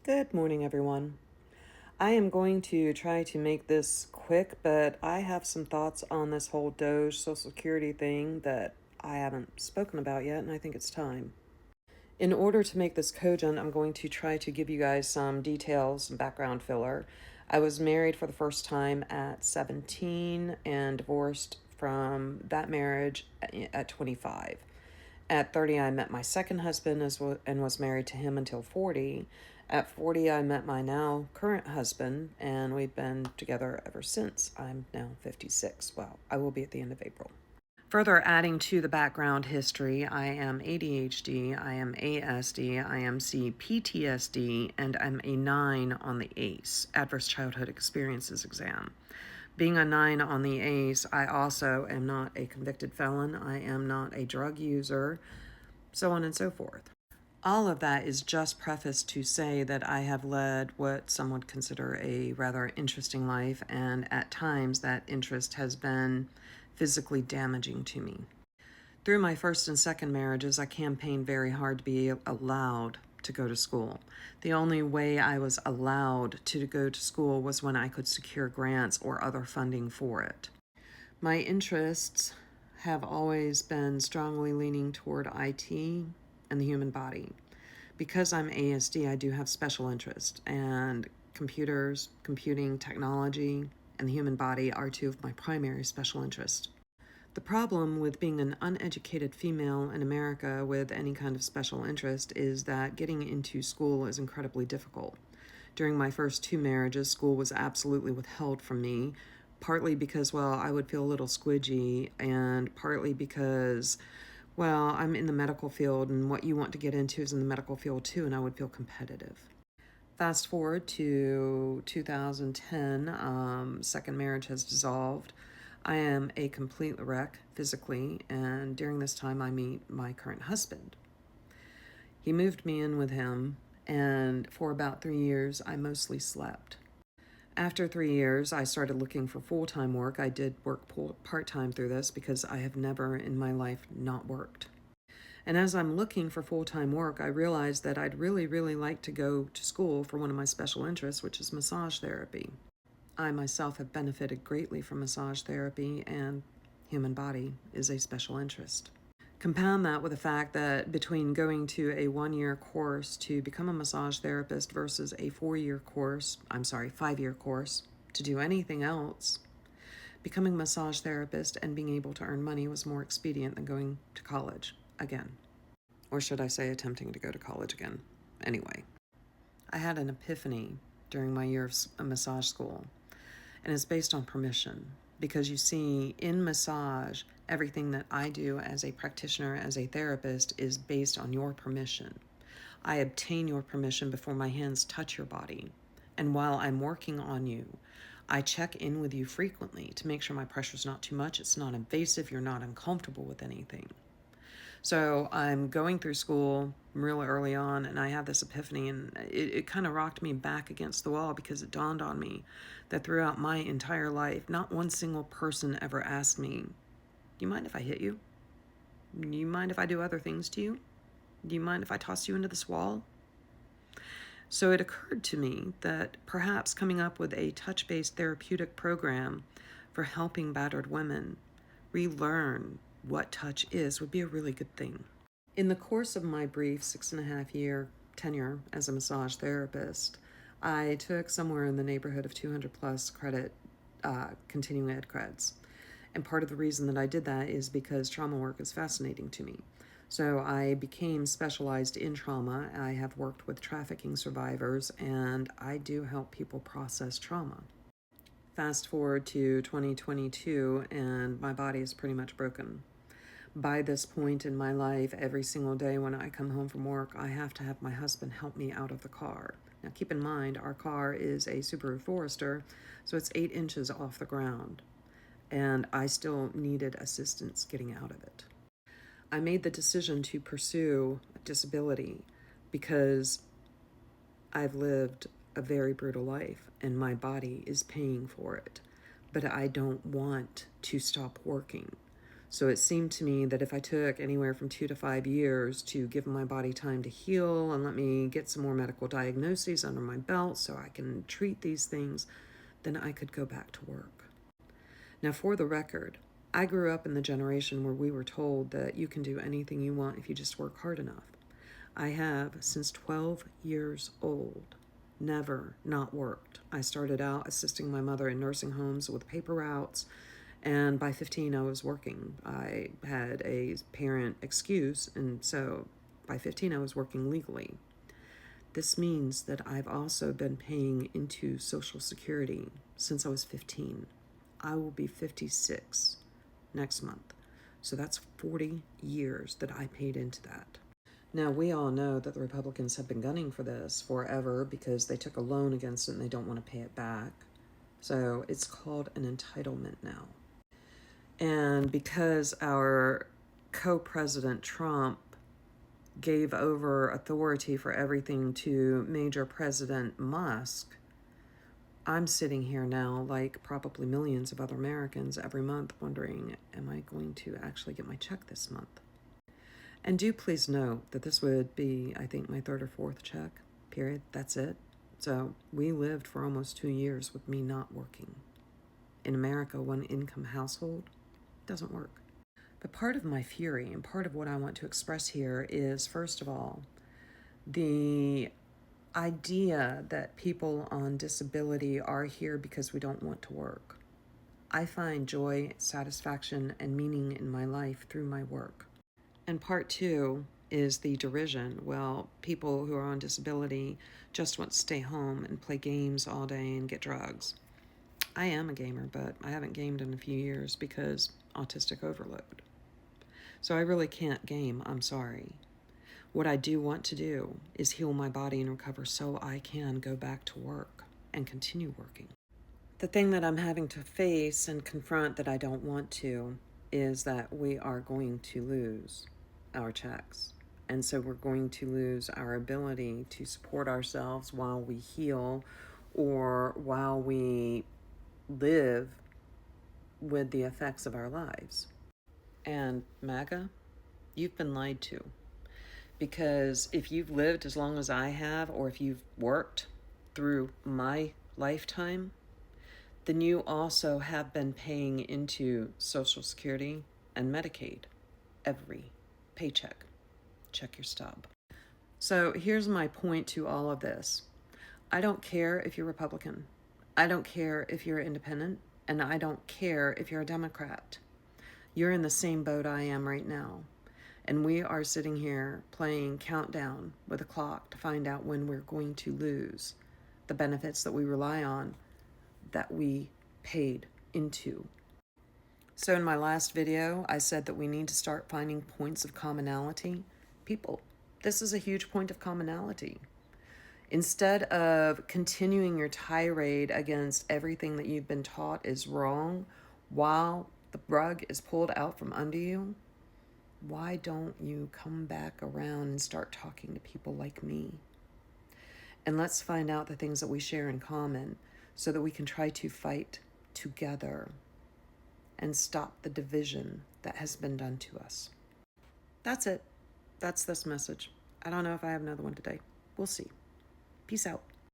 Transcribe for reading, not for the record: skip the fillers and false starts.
Good morning, everyone. I am going to try to make this quick, but I have some thoughts on this whole Doge Social Security thing that I haven't spoken about yet, and I think it's time. In order to make this cogent, I'm going to try to give you guys some details, some background filler. I was married for the first time at 17 and divorced from that marriage at 25. At 30, I met my second husband and was married to him until 40. At 40, I met my now current husband, and we've been together ever since. I'm now 56. Well, I will be at the end of April. Further adding to the background history, I am ADHD, I am ASD, I am CPTSD, and I'm a 9 on the ACE, Adverse Childhood Experiences exam. Being a 9 on the ACE, I also am not a convicted felon, I am not a drug user, so on and so forth. All of that is just prefaced to say that I have led what some would consider a rather interesting life, and at times that interest has been physically damaging to me. Through my first and second marriages, I campaigned very hard to be allowed to go to school. The only way I was allowed to go to school was when I could secure grants or other funding for it. My interests have always been strongly leaning toward IT and the human body. Because I'm ASD, I do have special interest, and computers, computing, technology, and the human body are two of my primary special interests. The problem with being an uneducated female in America with any kind of special interest is that getting into school is incredibly difficult. During my first two marriages, school was absolutely withheld from me, partly because, well, I would feel a little squidgy, and partly because, well, I'm in the medical field, and what you want to get into is in the medical field too, and I would feel competitive. Fast forward to 2010, second marriage has dissolved. I am a complete wreck physically, and during this time, I meet my current husband. He moved me in with him, and for about 3 years, I mostly slept. After 3 years, I started looking for full-time work. I did work part-time through this because I have never in my life not worked. And as I'm looking for full-time work, I realized that I'd really, really like to go to school for one of my special interests, which is massage therapy. I myself have benefited greatly from massage therapy, and human body is a special interest. Compound that with the fact that between going to a 1 year course to become a massage therapist versus a 5 year course to do anything else, becoming a massage therapist and being able to earn money was more expedient than going to college again. Or should I say, attempting to go to college again. Anyway, I had an epiphany during my year of massage school, and it's based on permission. Because you see, in massage, everything that I do as a practitioner, as a therapist, is based on your permission. I obtain your permission before my hands touch your body. And while I'm working on you, I check in with you frequently to make sure my pressure's not too much, it's not invasive, you're not uncomfortable with anything. So I'm going through school real early on, and I have this epiphany, and it kind of rocked me back against the wall because it dawned on me that throughout my entire life, not one single person ever asked me, "Do you mind if I hit you? Do you mind if I do other things to you? Do you mind if I toss you into this wall?" So it occurred to me that perhaps coming up with a touch-based therapeutic program for helping battered women relearn what touch is would be a really good thing. In the course of my brief 6.5 year tenure as a massage therapist, I took somewhere in the neighborhood of 200 plus credit continuing ed creds. And part of the reason that I did that is because trauma work is fascinating to me. So I became specialized in trauma. I have worked with trafficking survivors, and I do help people process trauma. Fast forward to 2022, and my body is pretty much broken. By this point in my life, every single day when I come home from work, I have to have my husband help me out of the car. Now, keep in mind, our car is a Subaru Forester, so it's 8 inches off the ground, and I still needed assistance getting out of it. I made the decision to pursue a disability because I've lived a very brutal life, and my body is paying for it, but I don't want to stop working. So it seemed to me that if I took anywhere from 2 to 5 years to give my body time to heal and let me get some more medical diagnoses under my belt so I can treat these things, then I could go back to work. Now, for the record, I grew up in the generation where we were told that you can do anything you want if you just work hard enough. I have, since 12 years old, never not worked. I started out assisting my mother in nursing homes with paper routes, and by 15, I was working. I had a parent excuse, and so by 15, I was working legally. This means that I've also been paying into Social Security since I was 15. I will be 56 next month. So that's 40 years that I paid into that. Now, we all know that the Republicans have been gunning for this forever because they took a loan against it and they don't want to pay it back. So it's called an entitlement now. And because our co-president Trump gave over authority for everything to Major President Musk, I'm sitting here now, like probably millions of other Americans every month, wondering, am I going to actually get my check this month? And do please note that this would be, I think, my third or fourth check, period. That's it. So we lived for almost 2 years with me not working. In America, one income household doesn't work. But part of my fury and part of what I want to express here is, first of all, the idea that people on disability are here because we don't want to work. I find joy, satisfaction, and meaning in my life through my work. And part two is the derision. Well, people who are on disability just want to stay home and play games all day and get drugs. I am a gamer, but I haven't gamed in a few years because autistic overload. So I really can't game, I'm sorry. What I do want to do is heal my body and recover so I can go back to work and continue working. The thing that I'm having to face and confront that I don't want to is that we are going to lose our checks. And so we're going to lose our ability to support ourselves while we heal or while we live with the effects of our lives. And MAGA, you've been lied to. Because if you've lived as long as I have, or if you've worked through my lifetime, then you also have been paying into Social Security and Medicaid every paycheck. Check your stub. So here's my point to all of this. I don't care if you're Republican. I don't care if you're independent. And I don't care if you're a Democrat. You're in the same boat I am right now. And we are sitting here playing countdown with a clock to find out when we're going to lose the benefits that we rely on, that we paid into. So in my last video, I said that we need to start finding points of commonality. People, this is a huge point of commonality. Instead of continuing your tirade against everything that you've been taught is wrong while the rug is pulled out from under you, why don't you come back around and start talking to people like me? And let's find out the things that we share in common so that we can try to fight together and stop the division that has been done to us. That's it. That's this message. I don't know if I have another one today. We'll see. Peace out.